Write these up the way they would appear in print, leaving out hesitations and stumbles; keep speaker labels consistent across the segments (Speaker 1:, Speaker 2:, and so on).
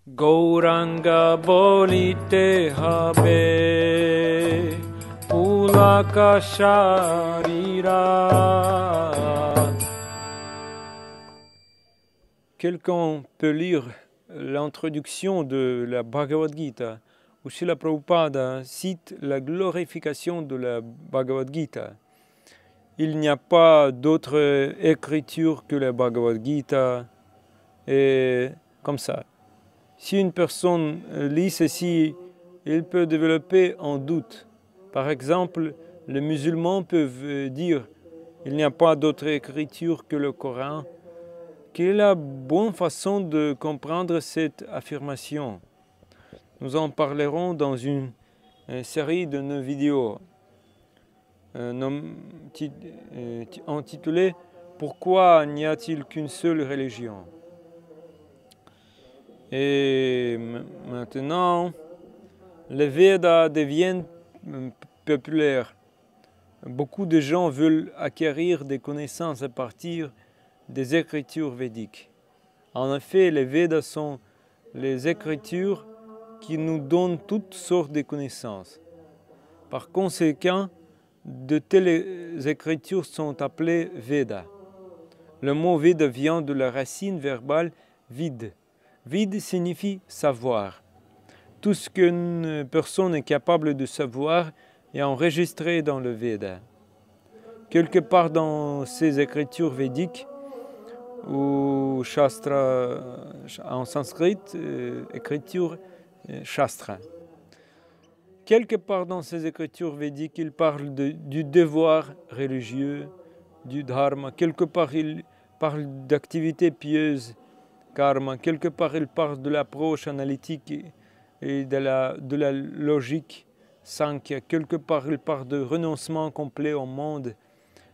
Speaker 1: Gauranga bolite habe pulaka sharira. Quelqu'un peut lire l'introduction de la Bhagavad Gita, où Srila Prabhupada cite la glorification de la Bhagavad Gita. Il n'y a pas d'autre écriture que la Bhagavad Gita, et comme ça. Si une personne lit ceci, il peut développer un doute. Par exemple, les musulmans peuvent dire qu'il n'y a pas d'autre écriture que le Coran. Quelle est la bonne façon de comprendre cette affirmation? Nous en parlerons dans une série de nos vidéos intitulée « Pourquoi n'y a-t-il qu'une seule religion ?» Et maintenant, les Védas deviennent populaires. Beaucoup de gens veulent acquérir des connaissances à partir des écritures védiques. En effet, les Védas sont les écritures qui nous donnent toutes sortes de connaissances. Par conséquent, de telles écritures sont appelées Védas. Le mot Véda vient de la racine verbale vide. Vide signifie savoir. Tout ce qu'une personne est capable de savoir est enregistré dans le Veda. Quelque part dans ces écritures védiques, ou Shastra en sanskrit, écriture Shastra. Quelque part dans ces écritures védiques, il parle du devoir religieux, du dharma. Quelque part, il parle d'activités pieuses, karma. Quelque part, il parle de l'approche analytique et de la logique, sankhya. Quelque part, il parle de renoncement complet au monde.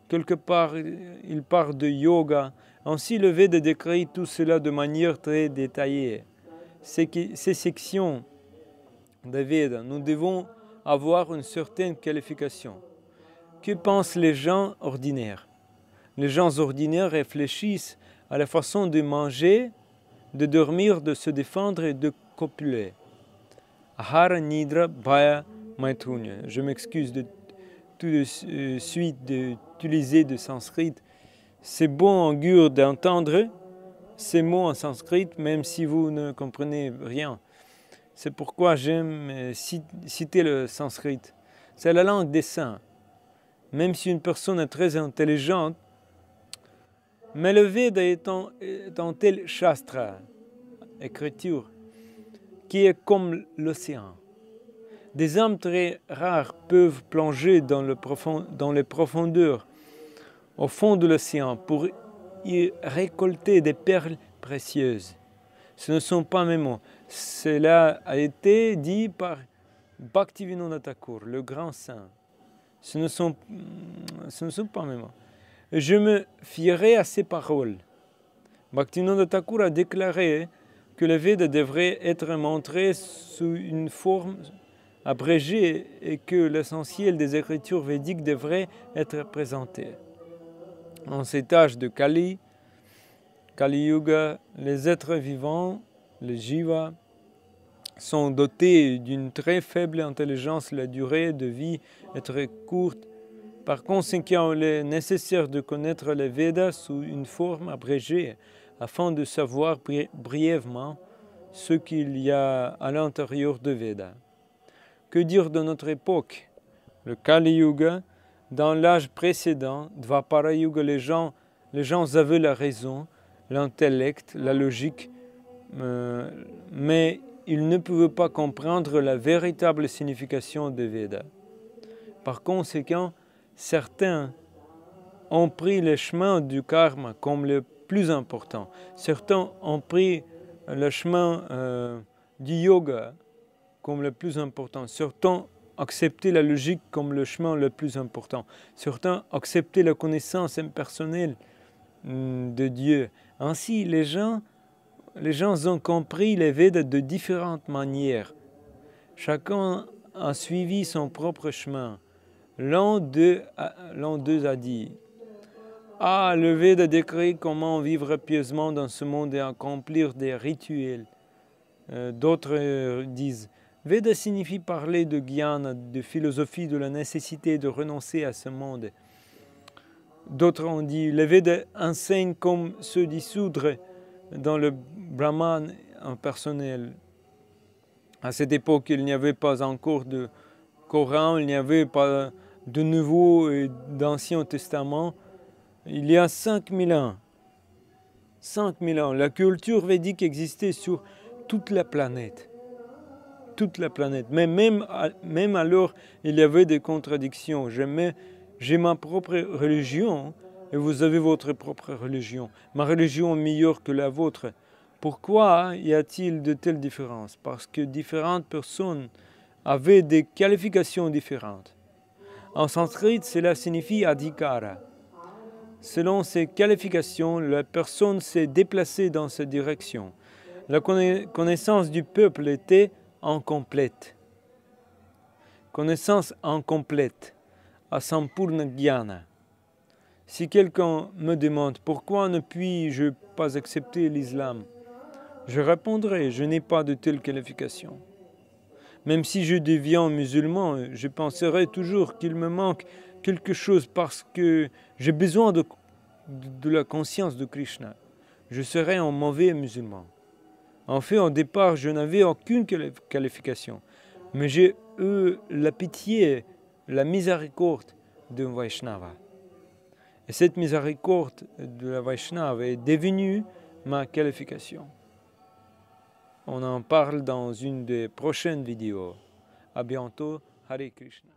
Speaker 1: Quelque part, il parle de yoga. Ainsi, le Veda décrit tout cela de manière très détaillée. Ces sections de Veda, nous devons avoir une certaine qualification. Que pensent les gens ordinaires? Les gens ordinaires réfléchissent à la façon de manger, de dormir, de se défendre et de copuler. Ahara, Nidra, Bhaya, Maithunya. Je m'excuse de tout de suite d'utiliser de sanskrit. C'est bon augure d'entendre ces mots en sanskrit, même si vous ne comprenez rien. C'est pourquoi j'aime citer le sanskrit. C'est la langue des saints. Même si une personne est très intelligente, mais le Veda est un tel shastra, écriture, qui est comme l'océan. Des âmes très rares peuvent plonger dans les profondeurs, au fond de l'océan, pour y récolter des perles précieuses. Ce ne sont pas mes mots. Cela a été dit par Bhaktivinoda Thakur, le grand saint. Ce ne sont pas mes mots. Je me fierai à ces paroles. Bhaktivinoda Thakur a déclaré que le Veda devrait être montré sous une forme abrégée et que l'essentiel des écritures védiques devrait être présenté. En cet âge de Kali Yuga, les êtres vivants, les jivas, sont dotés d'une très faible intelligence. La durée de vie est très courte. Par conséquent, il est nécessaire de connaître les Védas sous une forme abrégée afin de savoir brièvement ce qu'il y a à l'intérieur de Védas. Que dire de notre époque? Le Kali Yuga, dans l'âge précédent, Dvapara Yuga, les gens avaient la raison, l'intellect, la logique, mais ils ne pouvaient pas comprendre la véritable signification des Védas. Par conséquent, certains ont pris le chemin du karma comme le plus important. Certains ont pris le chemin du yoga comme le plus important. Certains accepté la logique comme le chemin le plus important. Certains accepté la connaissance impersonnelle de Dieu. Ainsi, les gens ont compris les Védas de différentes manières. Chacun a suivi son propre chemin. L'un d'eux a dit « Ah, le Veda décrit comment vivre pieusement dans ce monde et accomplir des rituels. D'autres disent Veda signifie parler de Gyana, de philosophie, de la nécessité de renoncer à ce monde. D'autres ont dit les Védas enseignent comme se dissoudre dans le Brahman impersonnel. À cette époque, il n'y avait pas encore de Coran, il n'y avait pas de Nouveau et d'Ancien Testament. Il y a 5000 ans. 5000 ans. La culture védique existait sur toute la planète. Toute la planète. Mais même alors, il y avait des contradictions. J'ai ma propre religion et vous avez votre propre religion. Ma religion est meilleure que la vôtre. Pourquoi y a-t-il de telles différences? Parce que différentes personnes avaient des qualifications différentes. En sanskrit, cela signifie adhikara. Selon ces qualifications, la personne s'est déplacée dans cette direction. La connaissance du peuple était incomplète. Connaissance incomplète, asampurna jnana. Si quelqu'un me demande pourquoi ne puis-je pas accepter l'islam, je répondrai, je n'ai pas de telle qualification. Même si je deviens musulman, je penserai toujours qu'il me manque quelque chose parce que j'ai besoin de la conscience de Krishna. Je serai un mauvais musulman. En fait, au départ, je n'avais aucune qualification. Mais j'ai eu la pitié, la miséricorde d'un Vaishnava. Et cette miséricorde de la Vaishnava est devenue ma qualification. On en parle dans une des prochaines vidéos. À bientôt. Hare Krishna.